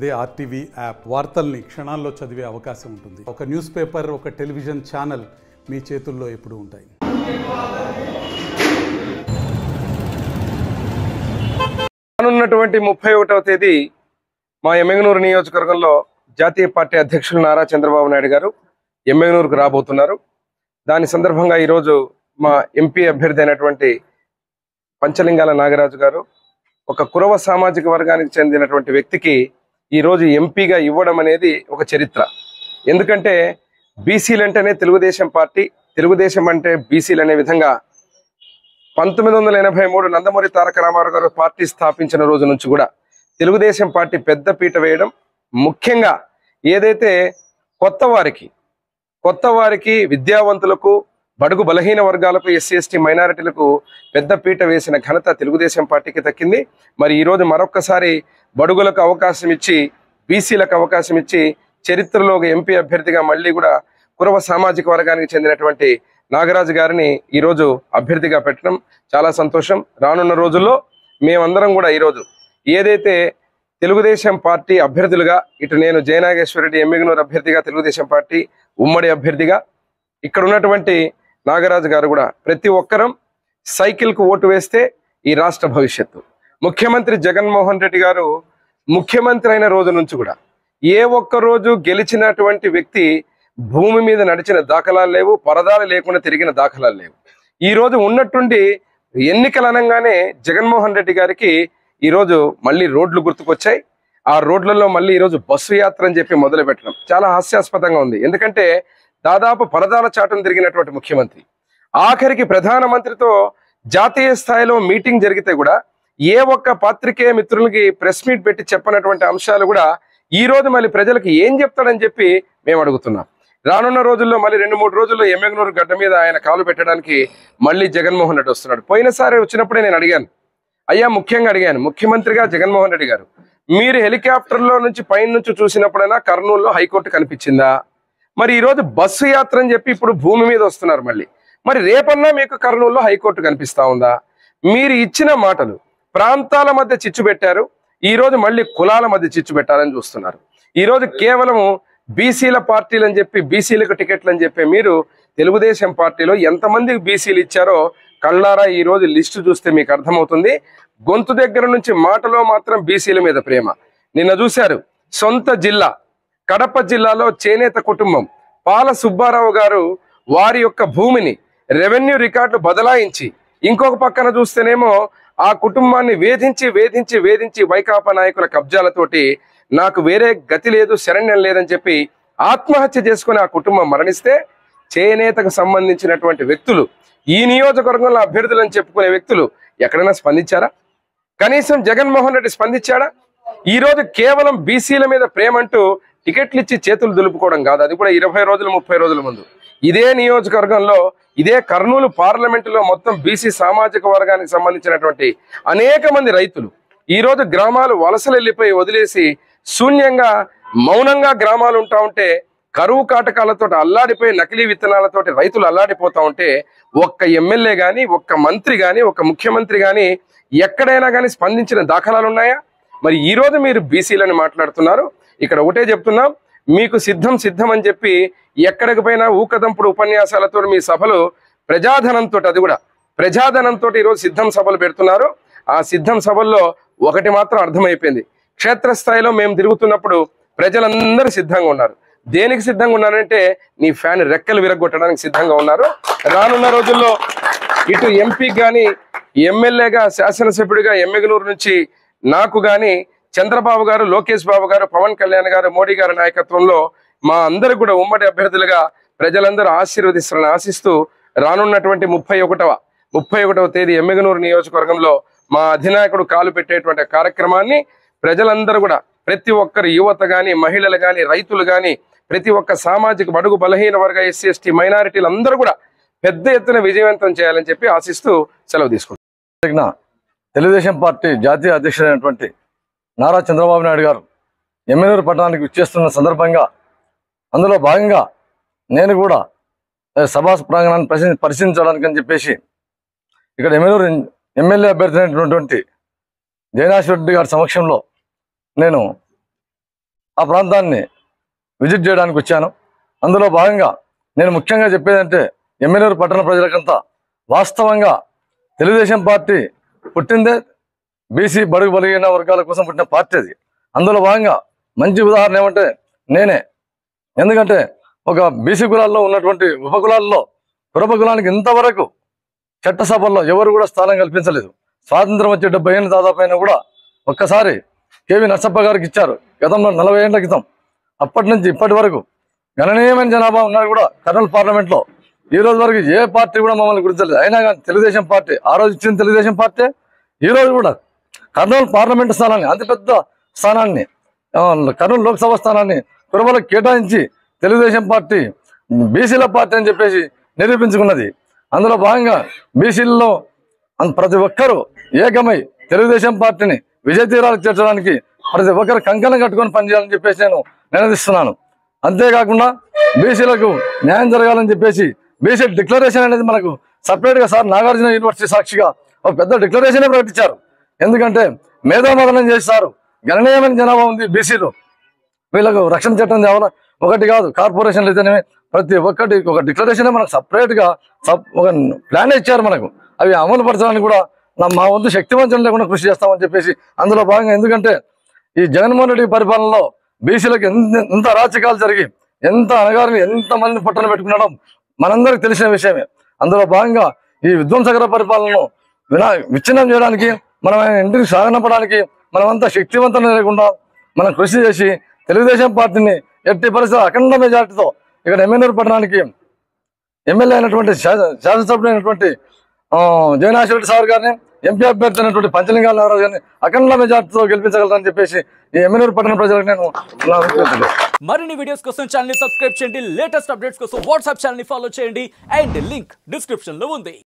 అదే RTV app వార్తల్ని క్షణాల్లో చదివే అవకాశం ఉంటుంది. ఒక న్యూస్ పేపర్, ఒక టెలివిజన్ ఛానల్ మీ చేతుల్లో ఎప్పుడూ ఉంటాయి. రానున్నటువంటి 31వ తేదీ మా ఎమ్మెగనూరు నియోజకవర్గంలో జాతీయ పార్టీ అధ్యక్షులు నారా చంద్రబాబు నాయుడు గారు ఎమ్మెగనూరుకు రాబోతున్నారు. దాని సందర్భంగా ఈరోజు మా ఎంపీ అభ్యర్థి అయినటువంటి పంచలింగాల నాగరాజు గారు ఒక కురవ సామాజిక వర్గానికి చెందినటువంటి వ్యక్తికి ఈరోజు ఎంపీగా ఇవ్వడం అనేది ఒక చరిత్ర. ఎందుకంటే బీసీలు అంటేనే తెలుగుదేశం పార్టీ, తెలుగుదేశం అంటే బీసీలు అనే విధంగా 1983 నందమూరి తారక రామారావు గారు పార్టీ స్థాపించిన రోజు నుంచి కూడా తెలుగుదేశం పార్టీ పెద్ద పీట వేయడం, ముఖ్యంగా ఏదైతే కొత్త వారికి విద్యావంతులకు, బడుగు బలహీన వర్గాలకు, ఎస్సీ ఎస్టీ మైనారిటీలకు పెద్ద పీట వేసిన ఘనత తెలుగుదేశం పార్టీకి దక్కింది. మరి ఈరోజు మరొక్కసారి బడుగులకు అవకాశం ఇచ్చి, బీసీలకు అవకాశం ఇచ్చి చరిత్రలో ఒక ఎంపీ అభ్యర్థిగా మళ్ళీ కూడా కురవ సామాజిక వర్గానికి చెందినటువంటి నాగరాజు గారిని ఈరోజు అభ్యర్థిగా పెట్టడం చాలా సంతోషం. రానున్న రోజుల్లో మేమందరం కూడా ఈరోజు ఏదైతే తెలుగుదేశం పార్టీ అభ్యర్థులుగా, ఇటు నేను జయనాగేశ్వరరెడ్డి ఎమ్మెగనూరు అభ్యర్థిగా, తెలుగుదేశం పార్టీ ఉమ్మడి అభ్యర్థిగా, ఇక్కడ ఉన్నటువంటి నాగరాజు గారు కూడా ప్రతి ఒక్కరం సైకిల్కు ఓటు వేస్తే ఈ రాష్ట్ర భవిష్యత్తు. ముఖ్యమంత్రి జగన్మోహన్ రెడ్డి గారు ముఖ్యమంత్రి అయిన రోజు నుంచి కూడా ఏ ఒక్క రోజు గెలిచినటువంటి వ్యక్తి భూమి మీద నడిచిన దాఖలాలు లేవు, పరదాలు లేకుండా తిరిగిన దాఖలాలు లేవు. ఈ రోజు ఉన్నట్టుండి ఎన్నికలు అనగానే జగన్మోహన్ రెడ్డి గారికి ఈరోజు మళ్ళీ రోడ్లు గుర్తుకొచ్చాయి. ఆ రోడ్లలో మళ్ళీ ఈరోజు బస్సు యాత్ర అని చెప్పి మొదలు పెట్టడం చాలా హాస్యాస్పదంగా ఉంది. ఎందుకంటే దాదాపు పరదాల చాటును తిరిగినటువంటి ముఖ్యమంత్రి ఆఖరికి ప్రధానమంత్రితో జాతీయ స్థాయిలో మీటింగ్ జరిగితే కూడా ఏ ఒక్క పాత్రికేయ మిత్రులకి ప్రెస్ మీట్ పెట్టి చెప్పనటువంటి అంశాలు కూడా ఈ రోజు మళ్ళీ ప్రజలకు ఏం చెప్తాడని చెప్పి మేము అడుగుతున్నాం. రానున్న రోజుల్లో మళ్ళీ 2-3 రోజుల్లో ఎమ్మెగనూరు గడ్డ మీద ఆయన కాలు పెట్టడానికి మళ్ళీ జగన్మోహన్ రెడ్డి వస్తున్నాడు. పోయినసారి వచ్చినప్పుడే నేను అడిగాను, ముఖ్యంగా అడిగాను, ముఖ్యమంత్రిగా జగన్మోహన్ రెడ్డి గారు, మీరు హెలికాప్టర్లో నుంచి పైన నుంచి చూసినప్పుడైనా కర్నూలులో హైకోర్టు కనిపించిందా? మరి ఈరోజు బస్సు యాత్ర అని చెప్పి ఇప్పుడు భూమి మీద వస్తున్నారు మళ్ళీ. మరి రేపన్నా మీకు కర్నూలులో హైకోర్టు కనిపిస్తా ఉందా? మీరు ఇచ్చిన మాటలు ప్రాంతాల మధ్య చిచ్చు పెట్టారు, ఈరోజు మళ్ళీ కులాల మధ్య చిచ్చు పెట్టాలని చూస్తున్నారు. ఈరోజు కేవలము బీసీల పార్టీలు అని చెప్పి, బీసీలకు టికెట్లు అని చెప్పి మీరు తెలుగుదేశం పార్టీలో ఎంతమందికి బీసీలు ఇచ్చారో కళ్ళారా ఈరోజు లిస్టు చూస్తే మీకు అర్థమవుతుంది. గొంతు దగ్గర నుంచి మాటలో మాత్రం బీసీల మీద ప్రేమ. నిన్న చూశారు, సొంత జిల్లా కడప జిల్లాలో చేనేత కుటుంబం పాల సుబ్బారావు గారు వారి యొక్క భూమిని రెవెన్యూ రికార్డులు బదలాయించి, ఇంకొక పక్కన చూస్తేనేమో ఆ కుటుంబాన్ని వేధించి వైకాపా నాయకుల కబ్జాలతోటి నాకు వేరే గతి లేదు, శరణ్యం లేదని చెప్పి ఆత్మహత్య చేసుకుని ఆ కుటుంబం మరణిస్తే, చేనేతకు సంబంధించినటువంటి వ్యక్తులు, ఈ నియోజకవర్గంలో అభ్యర్థులని చెప్పుకునే వ్యక్తులు ఎక్కడైనా స్పందించారా? కనీసం జగన్మోహన్ రెడ్డి స్పందించాడా? ఈరోజు కేవలం బీసీల మీద ప్రేమంటూ టికెట్లు ఇచ్చి చేతులు దులుపుకోవడం కాదు, అది కూడా 20 రోజులు 30 రోజుల ముందు ఇదే నియోజకవర్గంలో, ఇదే కర్నూలు పార్లమెంటులో మొత్తం బీసీ సామాజిక వర్గానికి సంబంధించినటువంటి అనేక మంది రైతులు ఈరోజు గ్రామాలు వలసలు వెళ్ళిపోయి వదిలేసి శూన్యంగా మౌనంగా గ్రామాలు ఉంటా ఉంటే, కరువు కాటకాలతో అల్లాడిపోయి నకిలీ విత్తనాలతోటి రైతులు అల్లాడిపోతా ఉంటే, ఒక్క ఎమ్మెల్యే కానీ, ఒక్క మంత్రి కానీ, ఒక్క ముఖ్యమంత్రి కానీ ఎక్కడైనా కానీ స్పందించిన దాఖలాలు ఉన్నాయా? మరి ఈరోజు మీరు బీసీలని మాట్లాడుతున్నారు. ఇక్కడ ఒకటే చెప్తున్నాం, మీకు సిద్ధం అని చెప్పి ఎక్కడికి పోయినా ఊకదంపుడు ఉపన్యాసాలతో మీ సభలు ప్రజాధనంతో, అది కూడా ప్రజాధనంతో ఈరోజు సిద్ధం సభలు పెడుతున్నారు. ఆ సిద్ధం సభల్లో ఒకటి మాత్రం అర్థమైపోయింది, క్షేత్రస్థాయిలో మేము తిరుగుతున్నప్పుడు ప్రజలందరూ సిద్ధంగా ఉన్నారు. దేనికి సిద్ధంగా ఉన్నారంటే నీ ఫ్యాన్ రెక్కలు విరగొట్టడానికి సిద్ధంగా ఉన్నారు. రానున్న రోజుల్లో ఇటు ఎంపీ కానీ, ఎమ్మెల్యేగా, శాసనసభ్యుడిగా ఎమ్మెగనూరు నుంచి నాకు కానీ చంద్రబాబు గారు, లోకేష్ బాబు గారు, పవన్ కళ్యాణ్ గారు, మోడీ గారి నాయకత్వంలో మా అందరూ కూడా ఉమ్మడి అభ్యర్థులుగా ప్రజలందరూ ఆశీర్వదిస్తారని ఆశిస్తూ రానున్నటువంటి 31వ తేదీ ఎమ్మెగనూరు నియోజకవర్గంలో మా అధినాయకుడు కాలు పెట్టేటువంటి కార్యక్రమాన్ని ప్రజలందరూ కూడా, ప్రతి ఒక్కరు, యువత కానీ, మహిళలు కానీ, రైతులు కానీ, ప్రతి ఒక్క సామాజిక బడుగు బలహీన వర్గ ఎస్సీ ఎస్టీ మైనారిటీలు అందరూ కూడా పెద్ద ఎత్తున విజయవంతం చేయాలని చెప్పి ఆశిస్తూ సెలవు తీసుకుంటున్నాను. తెలుగుదేశం పార్టీ జాతీయ అధ్యక్షుడైనటువంటి నారా చంద్రబాబు నాయుడు గారు ఎమ్మెగనూరు పట్టణానికి విచ్చేస్తున్న సందర్భంగా, అందులో భాగంగా నేను కూడా సభా ప్రాంగణాన్ని పరిశీలించడానికి అని చెప్పేసి ఇక్కడ ఎమ్మెగనూరు ఎమ్మెల్యే అభ్యర్థి అయినటువంటి జయనాగేశ్వరరెడ్డి గారి సమక్షంలో నేను ఆ ప్రాంతాన్ని విజిట్ చేయడానికి వచ్చాను. అందులో భాగంగా నేను ముఖ్యంగా చెప్పేదంటే ఎమ్మెల్యేరు పట్టణ ప్రజలకంతా వాస్తవంగా తెలుగుదేశం పార్టీ పుట్టిందే బీసీ బడుగు బలిగిన వర్గాల కోసం పుట్టిన పార్టీ అది. అందులో భాగంగా మంచి ఉదాహరణ ఏమంటే నేనే. ఎందుకంటే ఒక బీసీ కులాల్లో ఉన్నటువంటి ఉపకులాల్లో కురబ కులానికి ఇంతవరకు చట్టసభల్లో ఎవరు కూడా స్థానం కల్పించలేదు. స్వాతంత్రం వచ్చే 70 ఏళ్ళు దాదాపు అయినా కూడా ఒక్కసారి కేవీ నరసప్ప గారికి ఇచ్చారు గతంలో 40 ఏళ్ల క్రితం. అప్పటి నుంచి ఇప్పటి వరకు గణనీయమైన జనాభా ఉన్నారు కూడా కర్నూలు పార్లమెంట్లో. ఈ రోజు వరకు ఏ పార్టీ కూడా మమ్మల్ని గుర్తించలేదు. అయినా కానీ తెలుగుదేశం పార్టీ ఆ రోజు ఇచ్చిన తెలుగుదేశం పార్టీ ఈ రోజు కూడా కర్నూలు పార్లమెంటు స్థానాన్ని, అతిపెద్ద స్థానాన్ని, కర్నూలు లోక్సభ స్థానాన్ని కురబలకు కేటాయించి తెలుగుదేశం పార్టీ బీసీల పార్టీ అని చెప్పేసి నిరూపించుకున్నది. అందులో భాగంగా బీసీలలో ప్రతి ఒక్కరూ ఏకమై తెలుగుదేశం పార్టీని విజయ తీరాలకు చేర్చడానికి ప్రతి ఒక్కరు కంకణం కట్టుకొని పనిచేయాలని చెప్పేసి నేను నినదిస్తున్నాను. అంతేకాకుండా బీసీలకు న్యాయం జరగాలని చెప్పేసి బీసీ డిక్లరేషన్ అనేది మనకు సపరేట్గా సార్ నాగార్జున యూనివర్సిటీ సాక్షిగా ఒక పెద్ద డిక్లరేషనే ప్రకటించారు. ఎందుకంటే మేధామదనం చేస్తారు. గణనీయమైన జనాభా ఉంది బీసీలో. వీళ్ళకు రక్షణ చట్టం తేవాలా, ఒకటి కాదు కార్పొరేషన్లు అయితేనే ప్రతి ఒక్కటి ఒక డిక్లరేషన్ మనకు సపరేట్గా ఒక ప్లాన్ ఇచ్చారు మనకు. అవి అమలు పరచడానికి కూడా మా వంతు శక్తివంచన లేకుండా కృషి చేస్తామని చెప్పేసి అందులో భాగంగా. ఎందుకంటే ఈ జగన్మోహన్ రెడ్డి పరిపాలనలో బీసీలకు ఎంత అరాచకాలు జరిగి ఎంత అనగారిని ఎంతమందిని పట్టణ పెట్టుకున్నాడో మనందరికి తెలిసిన విషయమే. అందులో భాగంగా ఈ విధ్వంసకర పరిపాలనను విచ్ఛిన్నం చేయడానికి, మనం ఇంటికి సాగనంపడానికి మనమంతా శక్తివంతం లేకుండా మనం కృషి చేసి తెలుగుదేశం పార్టీని ఎట్టి పరిస్థితుల్లో అఖండ మెజార్టీతో ఇక్కడ ఎమ్మెల్యేరు పట్టణానికి ఎమ్మెల్యే అయినటువంటి శాసనసభ్యుడు అయినటువంటి జగన్నాథ్ సార్ గారిని, ఎంపీ అభ్యర్థి అయినటువంటి పంచలింగాల నాగరాజు గారిని అఖండ మెజార్టీతో గెలిపించగలరని చెప్పేసి ఈ ఎమ్మెల్యేరు పట్టణ ప్రజలకు నేను మరిన్ని వీడియోస్ కోసం ఛానల్ ని సబ్స్క్రైబ్ చేయండి. లేటెస్ట్ అప్డేట్స్ కోసం వాట్సాప్ ఛానల్ ని ఫాలో చేయండి. అండ్ లింక్ డిస్క్రిప్షన్ లో ఉంది.